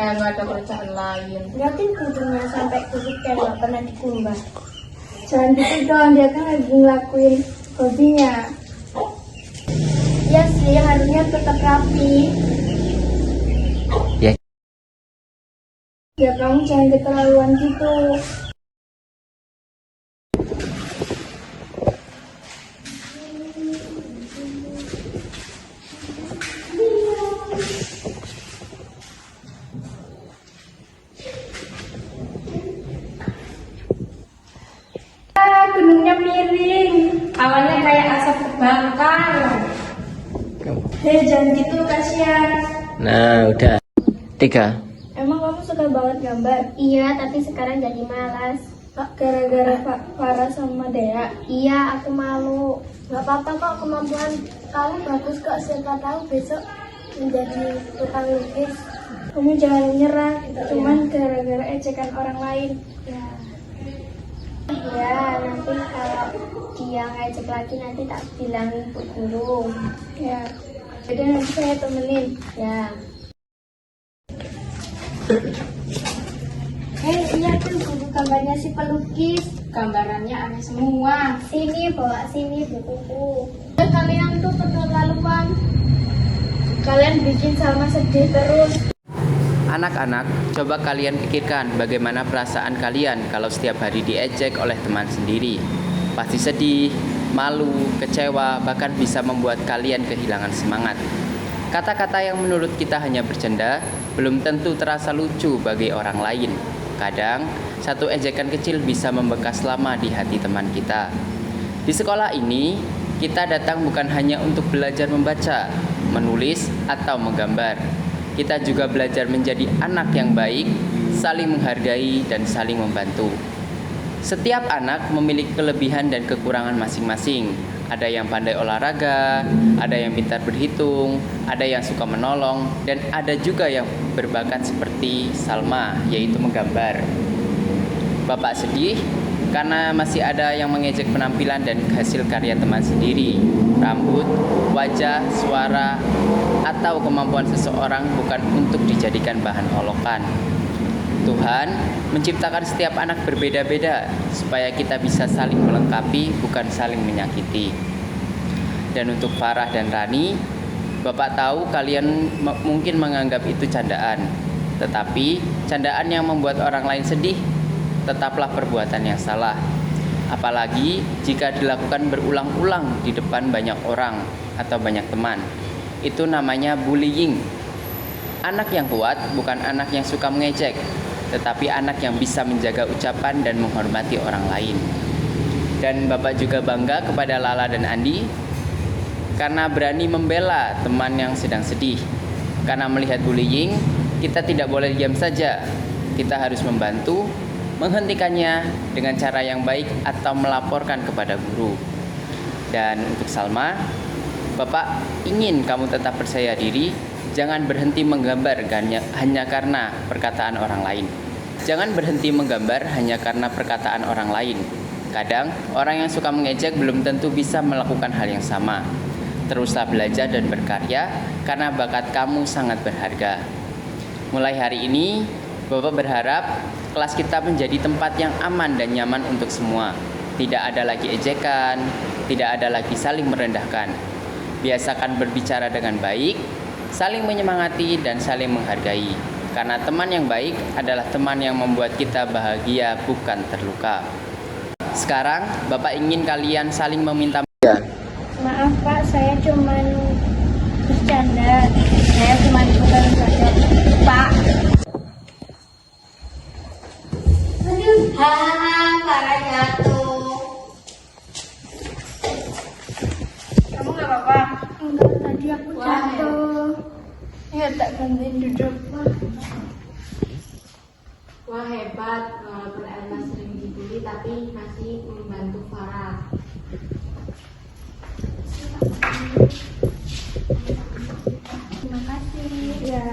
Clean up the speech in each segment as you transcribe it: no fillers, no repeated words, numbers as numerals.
saya nggak ada kerjaan lain. Liatin kudunya sampai kusutnya nggak pernah dikumbah. Jangan gitu dong, dia kan lagi ngelakuin hobinya. Ya sih, harusnya tetap rapi. Ya. Ya kamu jangan keterlaluan gitu. Gunungnya miring. Awalnya kayak asap terbakar. Hei, jangan gitu, kasihan. Nah, udah. 3. Emang kamu suka banget gambar? Iya, tapi sekarang jadi malas. Pak, gara-gara Pak Farah sama Dea. Iya, aku malu. Gak apa-apa kok, kemampuan kamu bagus kok. Siapa tahu besok menjadi tukang lukis. Kamu jangan nyerah, cuman gara-gara ejekan orang lain. Ya, nanti kalau dia ngejek lagi nanti tak bilangin Bu Guru. Ya, jadi nanti saya temenin. Ya. Iya tuh buku gambarnya si pelukis. Gambarannya aneh semua. Sini, bawa sini bukuku. Kalian tuh keterlaluan. Kalian bikin Salma sedih terus. Anak-anak, coba kalian pikirkan bagaimana perasaan kalian kalau setiap hari diejek oleh teman sendiri. Pasti sedih, malu, kecewa, bahkan bisa membuat kalian kehilangan semangat. Kata-kata yang menurut kita hanya bercanda, belum tentu terasa lucu bagi orang lain. Kadang, satu ejekan kecil bisa membekas lama di hati teman kita. Di sekolah ini, kita datang bukan hanya untuk belajar membaca, menulis, atau menggambar. Kita juga belajar menjadi anak yang baik, saling menghargai, dan saling membantu. Setiap anak memiliki kelebihan dan kekurangan masing-masing. Ada yang pandai olahraga, ada yang pintar berhitung, ada yang suka menolong, dan ada juga yang berbakat seperti Salma, yaitu menggambar. Bapak sedih karena masih ada yang mengejek penampilan dan hasil karya teman sendiri. Rambut, wajah, suara, atau kemampuan seseorang bukan untuk dijadikan bahan olokan. Tuhan menciptakan setiap anak berbeda-beda supaya kita bisa saling melengkapi, bukan saling menyakiti. Dan untuk Farah dan Rani, Bapak tahu kalian mungkin menganggap itu candaan. Tetapi candaan yang membuat orang lain sedih tetaplah perbuatan yang salah. Apalagi jika dilakukan berulang-ulang di depan banyak orang atau banyak teman. Itu namanya bullying. Anak yang kuat bukan anak yang suka mengejek, tetapi anak yang bisa menjaga ucapan dan menghormati orang lain. Dan Bapak juga bangga kepada Lala dan Andi karena berani membela teman yang sedang sedih. Karena melihat bullying, kita tidak boleh diam saja. Kita harus membantu menghentikannya dengan cara yang baik atau melaporkan kepada guru. Dan untuk Salma, Bapak ingin kamu tetap percaya diri, jangan berhenti menggambar hanya karena perkataan orang lain. Jangan berhenti menggambar hanya karena perkataan orang lain. Kadang, orang yang suka mengejek belum tentu bisa melakukan hal yang sama. Teruslah belajar dan berkarya, karena bakat kamu sangat berharga. Mulai hari ini, Bapak berharap kelas kita menjadi tempat yang aman dan nyaman untuk semua. Tidak ada lagi ejekan, tidak ada lagi saling merendahkan. Biasakan berbicara dengan baik, saling menyemangati dan saling menghargai. Karena teman yang baik adalah teman yang membuat kita bahagia, bukan terluka. Sekarang, Bapak ingin kalian saling meminta maaf. Maaf Pak, saya cuman bercanda. Saya cuma ikutan saja. Pak. Hahaha, Farah jatuh. Kamu nggak apa-apa? Enggak, tadi aku Wah, jatuh. Ya tak gantiin duduk. Wah hebat, walaupun Elma sering dibully tapi masih membantu Farah. Terima kasih. Ya.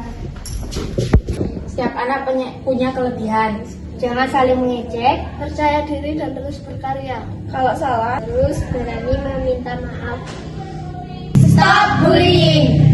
Setiap anak punya kelebihan. Jangan saling mengejek, percaya diri dan terus berkarya. Kalau salah, Terus berani meminta maaf. Stop bullying!